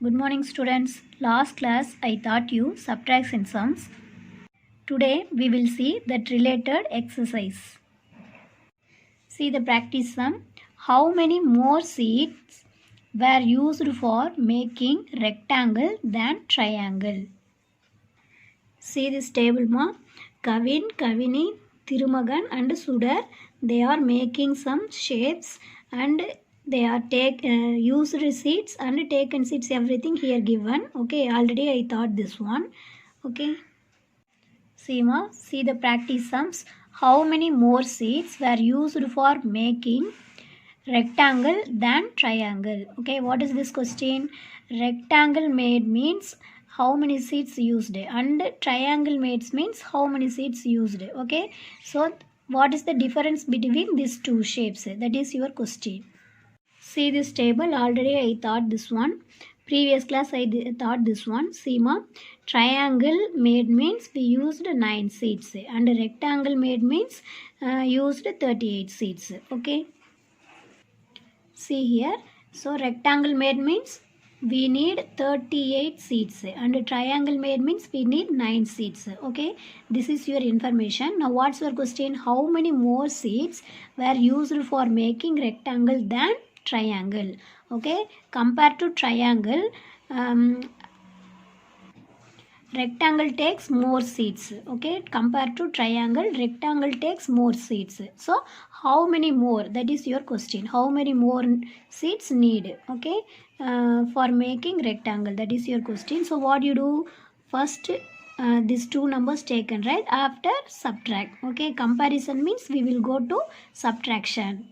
Good morning students. Last class I taught you subtraction sums. Today we will see that related exercise. See the practice sum. How many more seats were used for making rectangle than triangle? See this table ma. Kavin, Kavini, Thirumagan and Sudar, they are making some shapes and they are used seats and taken seats, everything here given. Okay, already I taught this one. Okay, see ma, see the practice sums. How many more seats were used for making rectangle than triangle? Okay, what is this question? Rectangle made means how many seats used and triangle made means how many seats used. Okay, so what is the difference between these two shapes? That is your question. See this table, already I taught this one. Previous class I taught this one. See ma, triangle made means we used 9 seats and rectangle made means used 38 seats. Okay, see here. So rectangle made means we need 38 seats and triangle made means we need 9 seats. Okay, this is your information. Now what's your question? How many more seats were used for making rectangle than triangle? Okay, compared to triangle, rectangle takes more seats. Okay, compared to triangle, rectangle takes more seats. So how many more? That is your question. How many more seats need? Okay, for making rectangle, that is your question. So what you do? First these two numbers taken, right? After subtract. Okay, comparison means we will go to subtraction.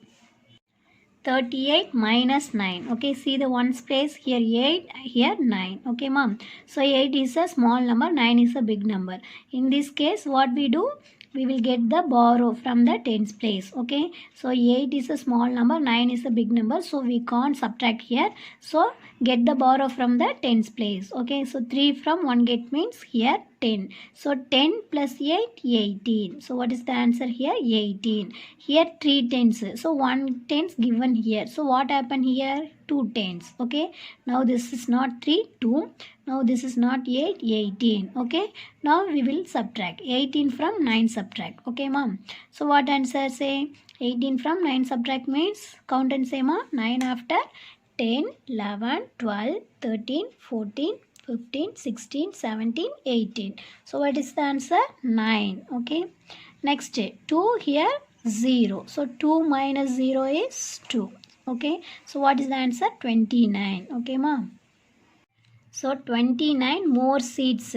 38 minus 9. Okay, see the ones place here 8, here 9. Okay, mom. So 8 is a small number, 9 is a big number. In this case, what we do? We will get the borrow from the tens place. Okay, so 8 is a small number, 9 is a big number. So we can't subtract here. So get the borrow from the tens place. Okay, so 3 from 1 get means here 10. So 10 plus 8, 18. So what is the answer here? 18. Here 3 tens. So 1 tens given here. So what happened here? 2 tens. Okay, now this is not 3, 2. Now this is not 8, 18. Okay, now we will subtract 18 from 9 subtract. Okay, mom. So what answer say? 18 from 9 subtract means count and say ma. 9 after 10, 11, 12, 13, 14, 15, 16, 17, 18. So what is the answer? 9. Okay. Next 2 here 0. So 2 minus 0 is 2. Okay. So what is the answer? 29. Okay, mom. So 29 more seats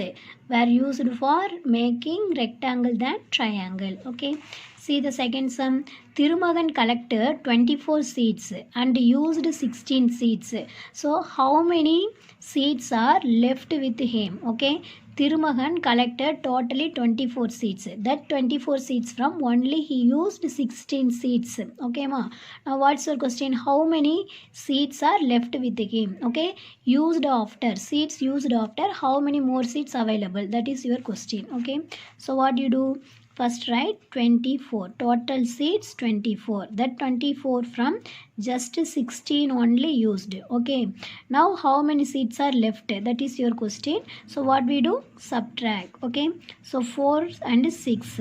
were used for making rectangle than triangle. Okay. See the second sum. Thirumagan collected 24 seats and used 16 seats. So how many seats are left with him? Okay. Thirumagan collected totally 24 seats. That 24 seats from only he used 16 seats. Okay, ma. Now what's your question? How many seats are left with him? Okay. Used after. Seats used after. How many more seats available? That is your question. Okay. So what you do? First write 24. Total seats 24. That 24 from just 16 only used. Okay. Now how many seats are left? That is your question. So what we do? Subtract. Okay. So 4 and 6.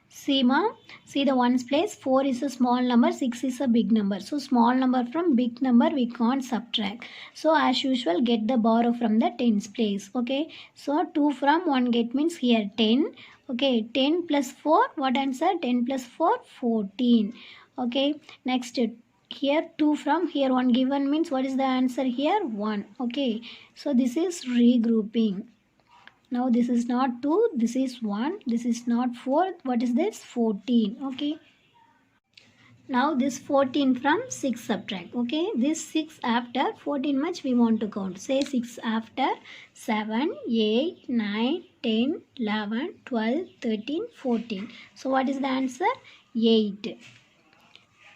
See ma, see the ones place. 4 is a small number, 6 is a big number. So small number from big number we can't subtract. So as usual get the borrow from the tens place. Okay. So 2 from 1 get means here 10. Okay. 10 plus 4, what answer? 10 plus 4, 14. Okay. Next here 2 from here 1 given means what is the answer here? 1. Okay. So this is regrouping. Now this is not 2, this is 1, this is not 4, what is this? 14, okay. Now this 14 from 6 subtract, okay. This 6 after 14 much we want to count. Say 6 after 7, 8, 9, 10, 11, 12, 13, 14. So what is the answer? 8.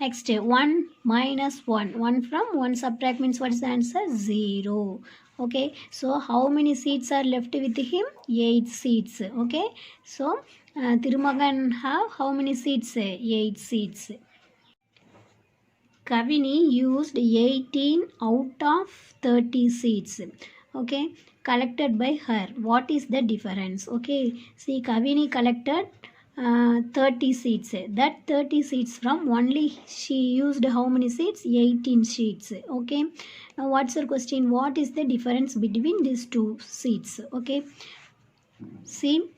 Next 1 minus 1. 1 from 1 subtract means what is the answer? 0. Okay. So how many seats are left with him? 8 seats. Okay. So Thirumagan have how many seats? 8 seats. Kavini used 18 out of 30 seeds, okay, collected by her. What is the difference? Okay, see, Kavini collected 30 seeds. That 30 seeds from only she used how many seeds? 18 seeds. Okay, now what's your question? What is the difference between these two seeds? Okay, see,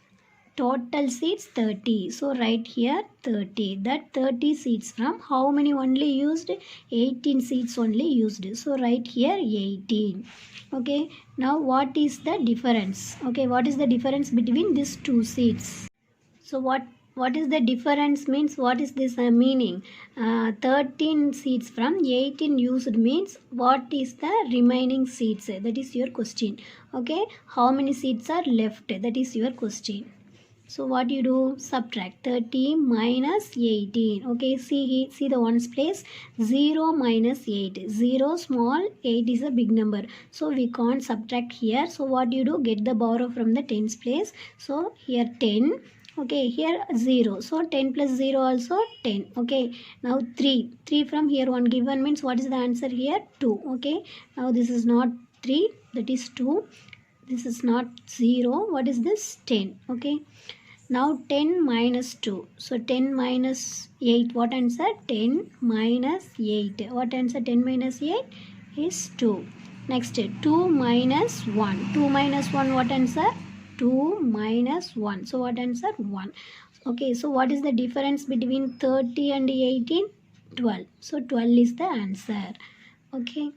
total seeds 30, so right here 30. That 30 seeds from how many only used? 18 seeds only used, so right here 18. Okay, now what is the difference? Okay, what is the difference between these two seeds? So what is the difference means? What is this meaning? 13 seeds from 18 used means what is the remaining seeds? That is your question. Okay, how many seeds are left? That is your question. So what you do? Subtract 30 minus 18. Okay, see the ones place. 0 minus 8. 0 small, 8 is a big number. So we can't subtract here. So what you do? Get the borrow from the tens place. So here 10. Okay, here 0. So 10 plus 0 also 10. Okay, now 3. 3 from here 1 given means what is the answer here? 2. Okay, now this is not 3. That is 2. This is not 0. What is this? 10. Okay. Now 10 minus 2. So 10 minus 8. What answer? 10 minus 8. What answer? 10 minus 8 is 2. Next 2 minus 1. 2 minus 1. What answer? 2 minus 1. So what answer? 1. Okay. So what is the difference between 30 and 18? 12. So 12 is the answer. Okay.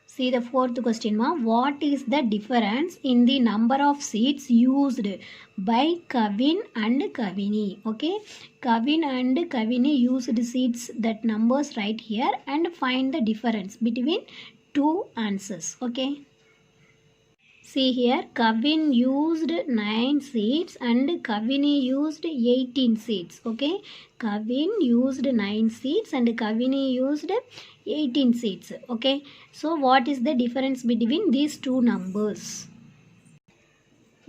See the fourth question, ma. What is the difference in the number of seeds used by Kavin and Kavini? Okay, Kavin and Kavini used seeds, that numbers right here, and find the difference between two answers. Okay. See here, Kavin used 9 seeds and Kavini used 18 seeds. Okay, Kavin used 9 seeds and Kavini used 18 seeds. Okay, so what is the difference between these two numbers?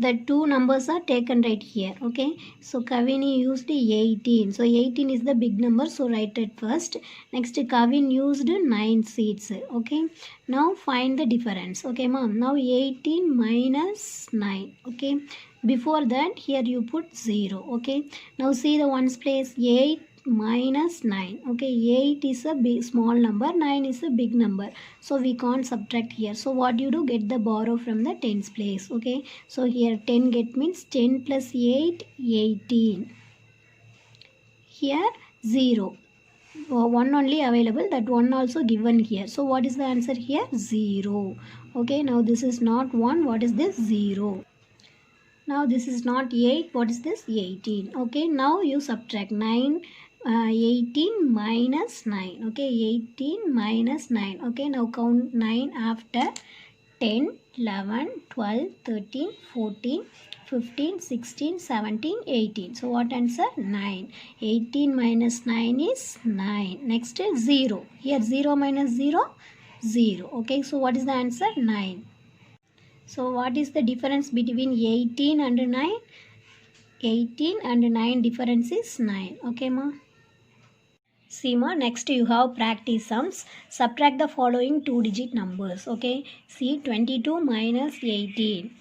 The two numbers are taken right here. Okay, so Kavini used 18. So 18 is the big number, so write it first. Next, Kavin used 9 seeds. Okay, now find the difference. Okay, mom, now 18 minus 9. Okay, before that here you put 0. Okay, now see the ones place. 8 minus 9. Okay, 8 is a big small number, 9 is a big number, so we can't subtract here. So what you do? Get the borrow from the tens place. Okay, so here 10 get means 10 plus 8 18. Here 0, 1 only available, that 1 also given here. So what is the answer here? 0. Okay, now this is not 1. What is this? 0. Now this is not 8. What is this? 18. Okay, now you subtract 9. 18 minus 9. Okay, 18 minus 9. Okay, now count 9 after. 10, 11, 12, 13, 14, 15, 16, 17, 18. So what answer? 9. 18 minus 9 is 9. Next is 0. Here 0 minus 0, 0. Okay, so what is the answer? 9. So what is the difference between 18 and 9? 18 and 9 difference is 9. Okay, ma? See, ma, next you have practice sums. Subtract the following 2-digit numbers. Okay, see, 22 minus 18.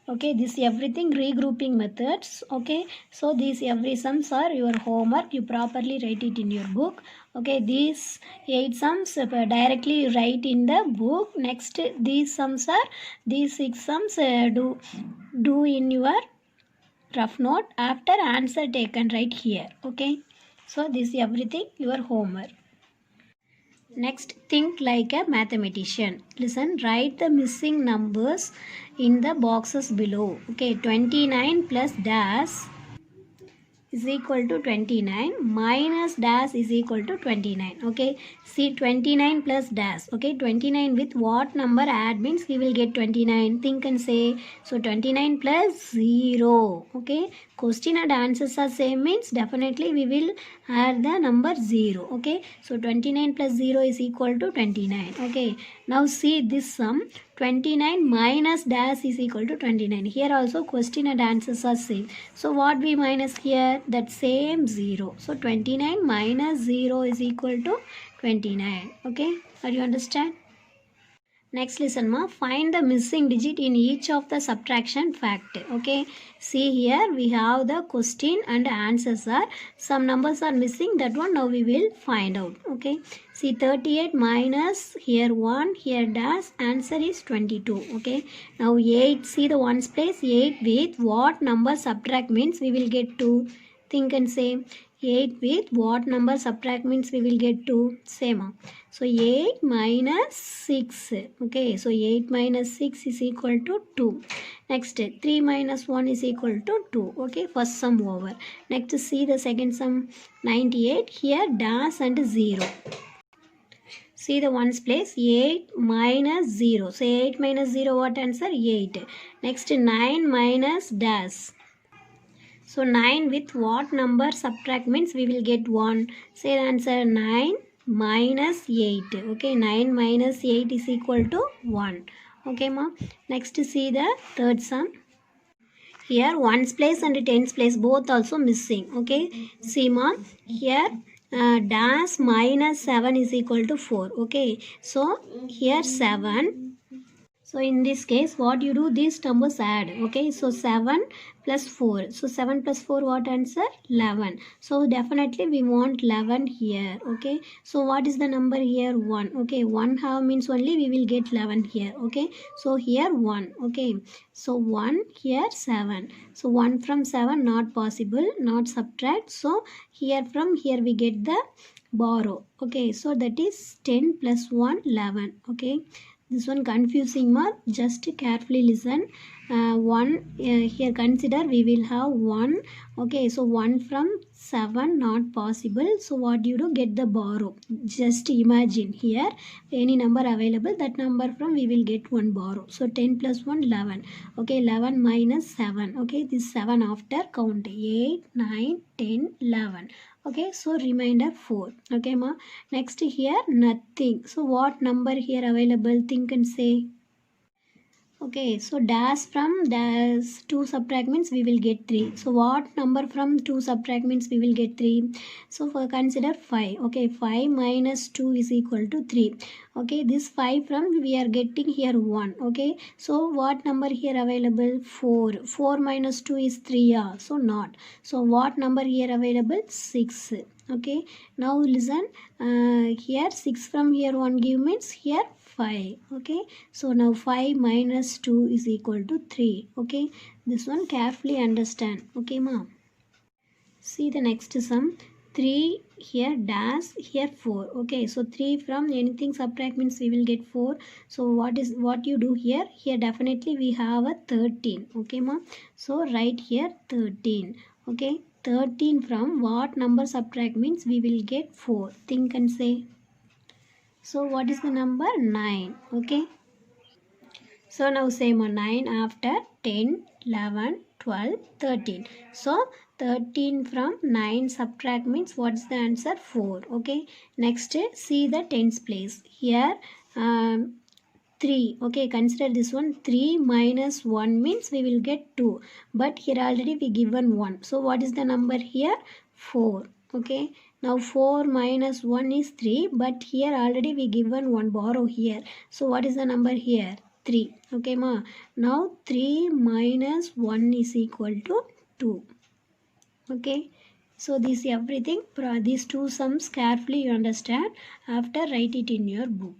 Okay, this everything regrouping methods. Okay, so these every sums are your homework. You properly write it in your book. Okay, these 8 sums directly you write in the book. Next, these 6 sums do in your rough note after answer taken right here. Okay, so this is everything your homework. Next, think like a mathematician. Listen, write the missing numbers in the boxes below. Okay, 29 plus dash is equal to 29 minus dash is equal to 29. Okay, see, 29 plus dash. Okay, 29 with what number add means we will get 29. Think and say. So 29 plus 0. Okay, question and answers are same means definitely we will add the number 0. Okay, so 29 plus 0 is equal to 29. Okay, now see this sum. 29 minus dash is equal to 29. Here also question and answers are same. So what we minus here? that same 0. So 29 minus 0 is equal to 29. Okay, are you understand? Next listen ma, find the missing digit in each of the subtraction fact. Okay, see here we have the question and answers are, some numbers are missing, that one now we will find out. Okay, see 38 minus here 1, here dash, answer is 22. Okay, now 8, see the ones place, 8 with what number subtract means we will get 2. Think and say, 8 with what number subtract means we will get 2. Same. So 8 minus 6. Okay, so 8 minus 6 is equal to 2. Next, 3 minus 1 is equal to 2. Okay, first sum over. Next, see the second sum, 98. Here dash and 0. See the ones place, 8 minus 0. So 8 minus 0, what answer? 8. Next, 9 minus dash. So 9 with what number subtract means we will get 1. Say the answer, 9 minus 8. Okay, 9 minus 8 is equal to 1. Okay ma. Next see the third sum. Here ones place and tens place both also missing. Okay, see ma, here dash minus 7 is equal to 4. Okay, so here 7. So in this case, what you do, these numbers add. Okay, so 7 plus 4. So 7 plus 4, what answer? 11. So definitely we want 11 here. Okay, so what is the number here? 1. Okay, 1 have means only we will get 11 here. Okay, so here 1. Okay, so 1 here 7. So 1 from 7 not possible, not subtract. So here from here we get the borrow. Okay, so that is 10 plus 1, 11. Okay, this one confusing ma, just carefully listen. Here consider we will have 1. Okay, so 1 from 7 not possible. So what you do, get the borrow. Just imagine here any number available, that number from we will get 1 borrow. So 10 plus 1, 11. Okay, 11 minus 7. Okay, this 7 after count, 8, 9, 10, 11. Okay, so remainder 4. Okay ma. Next here nothing. So what number here available? Think and say. Okay, so dash from dash 2 subtract means we will get 3. So what number from 2 subtract means we will get 3. So for consider 5. Okay, 5 minus 2 is equal to 3. Okay, this 5 from we are getting here 1. Okay, so what number here available? 4. 4 minus 2 is 3. Yeah, so not. So what number here available? 6. Okay, now listen, here 6 from here 1 give means here 5. Okay, so now 5 minus 2 is equal to 3. Okay, this one carefully understand. Okay ma'am, see the next sum, 3 here dash here 4. Okay, so 3 from anything subtract means we will get 4. So what you do here? Here definitely we have a 13. Okay ma'am, so write here 13. Okay, 13 from what number subtract means we will get 4. Think and say. So what is the number? 9. Okay, so now same on 9 after 10, 11, 12, 13. So 13 from 9 subtract means what's the answer? 4. Okay, next see the tens place. Here 3. Okay, consider this one, 3 minus 1 means we will get 2, but here already we given 1. So what is the number here? 4. Okay, now 4 minus 1 is 3, but here already we given 1 borrow here. So what is the number here? 3. Okay ma, now 3 minus 1 is equal to 2. Okay, so this everything, these two sums carefully you understand after write it in your book.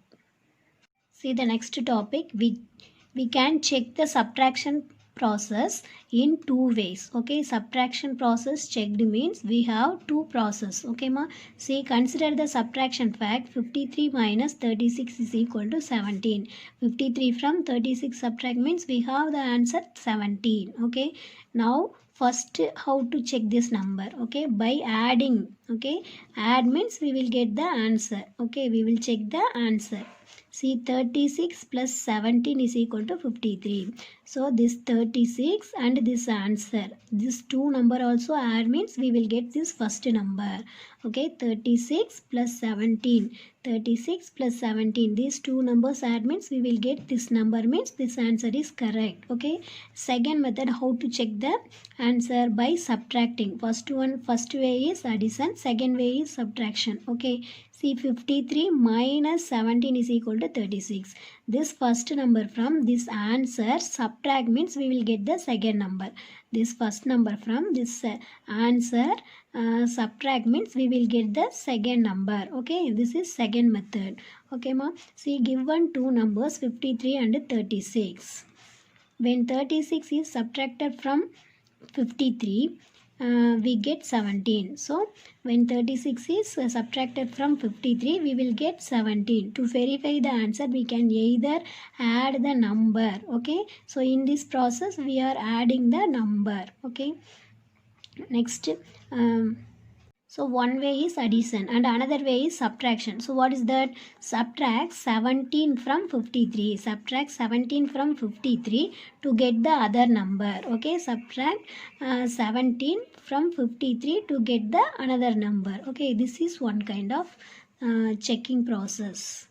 See the next topic, we can check the subtraction process in two ways. Okay, subtraction process checked means we have two process. Okay ma, see consider the subtraction fact, 53 minus 36 is equal to 17. 53 from 36 subtract means we have the answer 17. Okay, now first how to check this number? Okay, by adding Okay, add means we will get the answer. Okay, we will check the answer. See, 36 plus 17 is equal to 53. So this 36 and this answer, this two number also add means we will get this first number. Okay, 36 plus 17. 36 plus 17, these two numbers add means we will get this number, means this answer is correct. Okay, second method, how to check the answer? By subtracting. First way is addition, second way is subtraction. Okay, see, 53 minus 17 is equal to 36. This first number from this answer subtract means we will get the second number. This first number from this answer subtract means we will get the second number. Okay, this is second method. Okay ma, see, given two numbers 53 and 36. When 36 is subtracted from 53, we get 17. So when 36 is subtracted from 53, we will get 17. To verify the answer, we can either add the number. Okay, so in this process we are adding the number. Okay, next, so one way is addition and another way is subtraction. So what is that? Subtract 17 from 53. Subtract 17 from 53 to get the other number. Okay, subtract 17 from 53 to get the another number. Okay, this is one kind of checking process.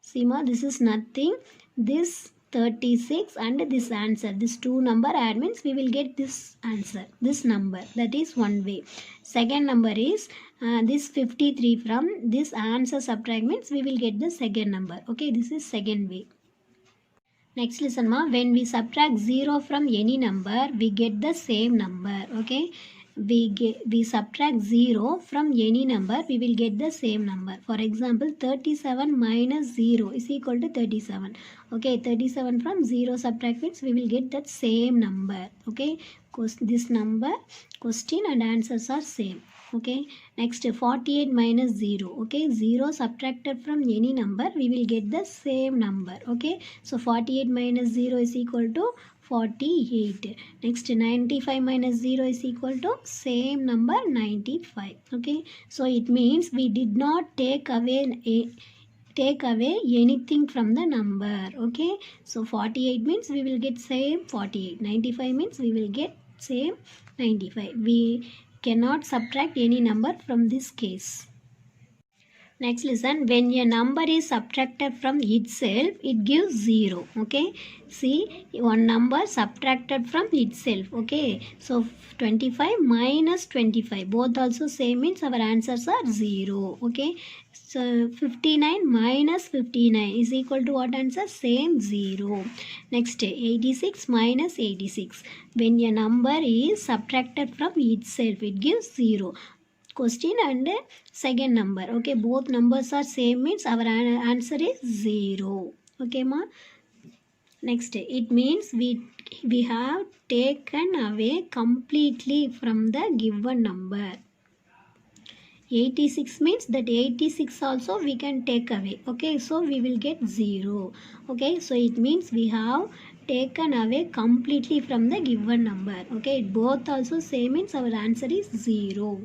See ma, this is nothing. This 36 and this answer, this two number add means we will get this answer, this number. That is one way. Second number is this 53 from this answer subtract means we will get the second number. Okay, this is second way. Next, listen ma, when we subtract 0 from any number, we get the same number. Okay, we subtract 0 from any number, we will get the same number. For example, 37 minus 0 is equal to 37. Okay, 37 from 0 subtract means we will get that same number. Okay, this number, question and answers are same. Okay, next, 48 minus 0. Okay, 0 subtracted from any number, we will get the same number. Okay, so 48 minus 0 is equal to 48. Next, 95 minus 0 is equal to same number, 95. Okay, so it means we did not take away anything from the number. Okay, so 48 means we will get same 48. 95 means we will get same 95. We cannot subtract any number from this case. Next, listen, when a number is subtracted from itself, it gives 0. Okay, see, one number subtracted from itself. Okay, so 25 minus 25, both also same means our answers are 0. Okay, so 59 minus 59 is equal to what answer? Same, 0. Next, 86 minus 86, when a number is subtracted from itself, it gives 0. Question and second number. Okay, both numbers are same means our answer is 0. Okay ma. Next, it means we have taken away completely from the given number. 86 means that 86 also we can take away. Okay, so we will get 0. Okay, so it means we have taken away completely from the given number. Okay, both also same means our answer is 0.